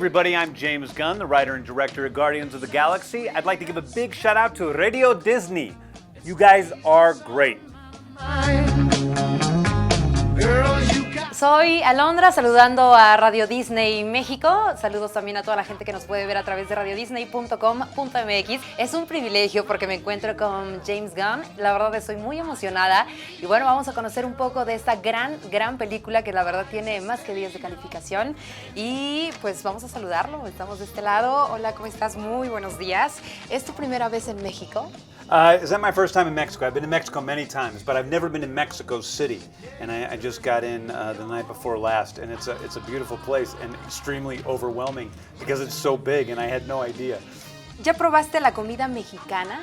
everybody, I'm James Gunn, the writer and director of Guardians of the Galaxy. I'd like to give a big shout out to Radio Disney. You guys are great. Soy Alondra, saludando a Radio Disney México. Saludos también a toda la gente que nos puede ver a través de radiodisney.com.mx. Es un privilegio porque me encuentro con James Gunn. La verdad estoy muy emocionada. Y bueno, vamos a conocer un poco de esta gran película que la verdad tiene más que 10 de calificación. Y pues vamos a saludarlo. Estamos de este lado. Hola, ¿cómo estás? Muy buenos días. ¿Es tu primera vez en México? Is that my first time in Mexico? I've been in Mexico many times, but I've never been in Mexico City. And I just got in the night before last, and it's a beautiful place and extremely overwhelming because it's so big, and I had no idea. ¿Ya probaste la comida mexicana?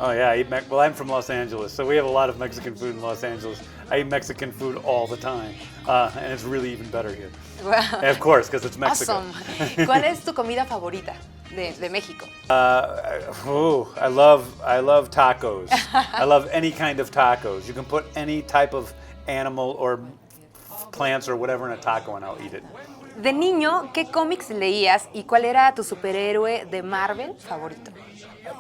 Oh yeah, well, I'm from Los Angeles, so we have a lot of Mexican food in Los Angeles. I eat Mexican food all the time, and it's really even better here. Wow. And of course, because it's Mexico. Awesome. ¿Cuál es tu comida favorita de México? I love tacos. I love any kind of tacos. You can put any type of animal or plants or whatever in a taco and I'll eat it. De niño, ¿qué cómics leías y cuál era tu superhéroe de Marvel favorito?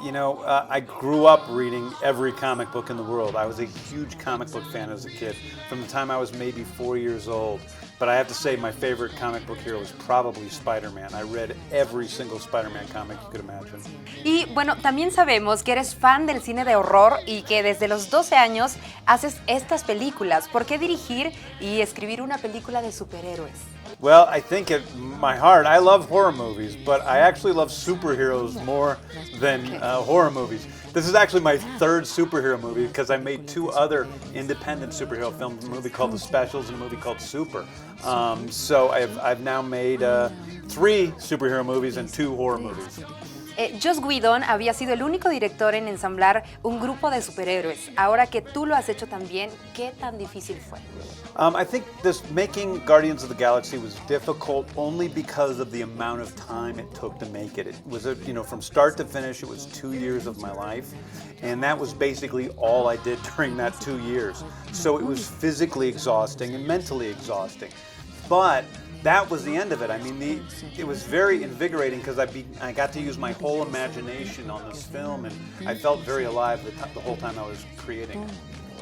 You know, I grew up reading every comic book in the world. I was a huge comic book fan as a kid, from the time I was maybe 4 years old. But I have to say my favorite comic book hero is probably Spider-Man. I read every single Spider-Man comic you could imagine. Y bueno, también sabemos que eres fan del cine de horror y que desde los 12 años haces estas películas. ¿Por qué dirigir y escribir una película de superhéroes? Well, I think at my heart, I love horror movies, but I actually love superheroes more than horror movies. This is actually my third superhero movie because I made 2 other independent superhero films, a movie called The Specials and a movie called Super. So I've now made 3 superhero movies and 2 horror movies. Joss Whedon había sido el único director en ensamblar un grupo de superhéroes. Ahora que tú lo has hecho también, ¿qué tan difícil fue? I think making Guardians of the Galaxy was difficult only because of the amount of time it took to make it. It was, from start to finish, it was 2 years of my life, and that was basically all I did during that 2 years. So it was physically exhausting and mentally exhausting. But that was the end of it. I mean, it was very invigorating because I got to use my whole imagination on this film, and I felt very alive the whole time I was creating it.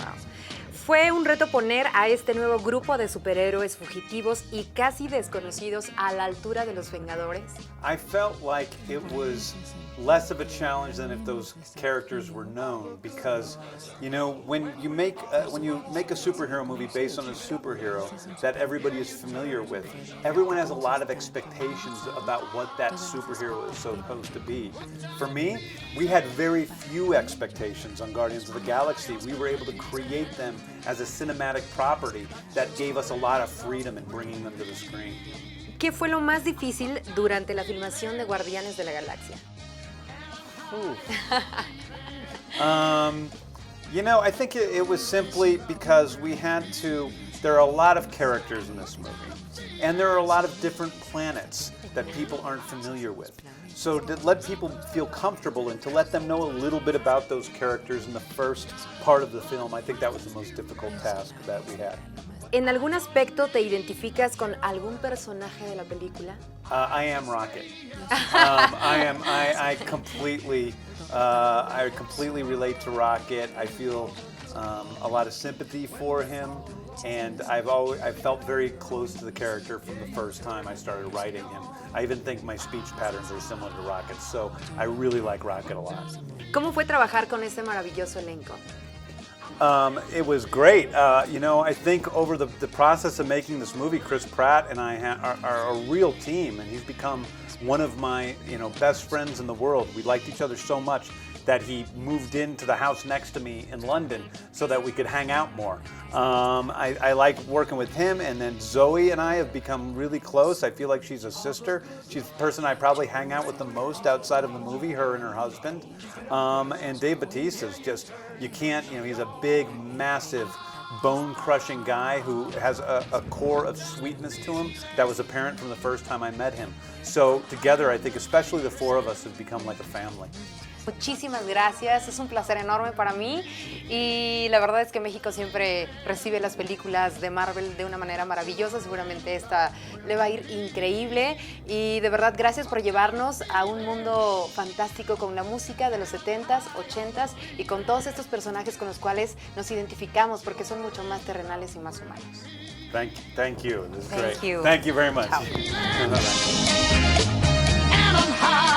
Wow. Fue un reto poner a este nuevo grupo de superhéroes fugitivos y casi desconocidos a la altura de los Vengadores. I felt like it was less of a challenge than if those characters were known, because when you make a superhero movie based on a superhero that everybody is familiar with, everyone has a lot of expectations about what that superhero is supposed to be. For me, we had very few expectations on Guardians of the Galaxy. We were able to create them as a cinematic property that gave us a lot of freedom in bringing them to the screen. ¿Qué fue lo más difícil durante la filmación de Guardianes de la Galaxia? I think it was simply because there are a lot of characters in this movie, and there are a lot of different planets that people aren't familiar with. So to let people feel comfortable and to let them know a little bit about those characters in the first part of the film, I think that was the most difficult task that we had. ¿En algún aspecto te identificas con algún personaje de la película? I am Rocket. I completely relate to Rocket. I feel a lot of sympathy for him, and I felt very close to the character from the first time I started writing him. I even think my speech patterns are similar to Rocket's, so I really like Rocket a lot. ¿Cómo fue trabajar con ese maravilloso elenco? It was great. I think over the process of making this movie, Chris Pratt and I are a real team, and he's become one of my best friends in the world. We liked each other so much that he moved into the house next to me in London so that we could hang out more. I like working with him, and then Zoe and I have become really close. I feel like she's a sister. She's the person I probably hang out with the most outside of the movie, her and her husband. And Dave Bautista is just, he's a big, massive, bone-crushing guy who has a core of sweetness to him that was apparent from the first time I met him. So together, I think especially the 4 of us have become like a family. Muchísimas gracias, es un placer enorme para mí y la verdad es que México siempre recibe las películas de Marvel de una manera maravillosa, seguramente esta le va a ir increíble y de verdad gracias por llevarnos a un mundo fantástico con la música de los 70s, 80s y con todos estos personajes con los cuales nos identificamos porque son mucho más terrenales y más humanos. Thank you. This is Thank great. you. Thank you very much. Ciao. And I'm high.